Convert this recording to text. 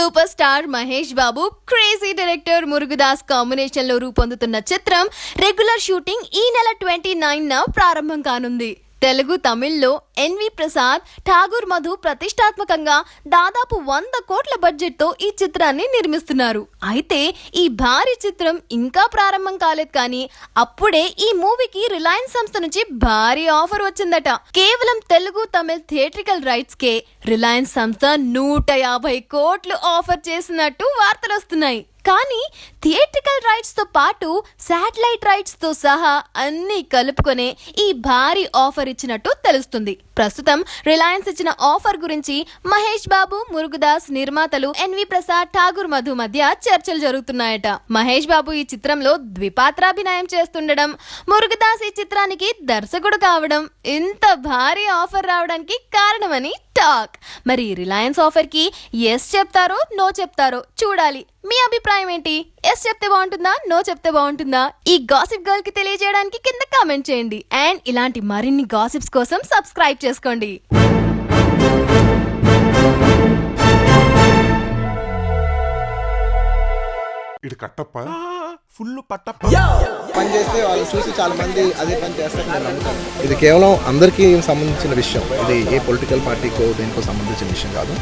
Super star Mahesh Babu crazy director Murugadoss combination లో రూపొందుతున్న చిత్రం రెగ్యులర్ షూటింగ్ ఈ నెల 29న ప్రారంభం కానుంది. తెలుగు తమిళ్లో ఎన్వి ప్రసాద్, ఠాగూర్ మధు ప్రతిష్టాత్మకంగా దాదాపు 100 కోట్ల బడ్జెట్ తో ఈ చిత్రాన్ని నిర్మిస్తున్నారు. అయితే ఈ భారీ చిత్రం ఇంకా ప్రారంభం కాలేదు, కానీ అప్పుడే ఈ మూవీకి రిలయన్స్ సంస్థ నుంచి భారీ ఆఫర్ వచ్చిందట. కేవలం తెలుగు తమిళ్ థియేట్రికల్ రైట్స్ కే రిలయన్స్ సంస్థ 150 కోట్లు ఆఫర్ చేసినట్టు వార్తలు వస్తున్నాయి. కానీ థియేట్రికల్ రైట్స్ తో పాటు శాటిలైట్ రైట్స్ తో సహా అన్ని కలుపుకొనే ఈ భారీ ఆఫర్ ఇచ్చినట్టు తెలుస్తుంది. ప్రస్తుతం రిలయన్స్ ఇచ్చిన ఆఫర్ గురించి మహేష్ బాబు, మురుగదాస్ నిర్మాతలు ఎన్వి ప్రసాద్, ఠాగూర్ మధు మధ్య చర్చలు జరుగుతున్నాయట. మహేష్ బాబు ఈ చిత్రంలో ద్విపాత్రాభినయం చేస్తుండడం, మురుగదాస్ ఈ చిత్రానికి దర్శకుడు కావడం ఇంత భారీ ఆఫర్ రావడానికి కారణమని టాక్. మరి రిలయన్స్ ఆఫర్ కి ఎస్ చెప్తారో నో చెప్తారో చూడాలి. మీ అభిప్రాయం ఏంటి? ఎస్ చెప్తే బాగుంటుందా, నో చెప్తే బాగుంటుందా? ఈ గాసిప్ గర్ల్ కి తెలియజేయడానికి కింద కామెంట్ చేయండి. అండ్ ఇలాంటి మరిన్ని గాసిప్స్ కోసం సబ్స్క్రైబ్ చేసుకోండి. ఇది కట్టప్ప ఫుల్ పట్టప్ప పని చేస్తే వాళ్ళు చూసి చాలా మంది అదే పని చేస్తారని నేను నమ్ముతాను. ఇది కేవలం అందరికీ సంబంధించిన విషయం. ఇది ఏ పొలిటికల్ పార్టీకో దేనికో సంబంధించిన విషయం కాదు.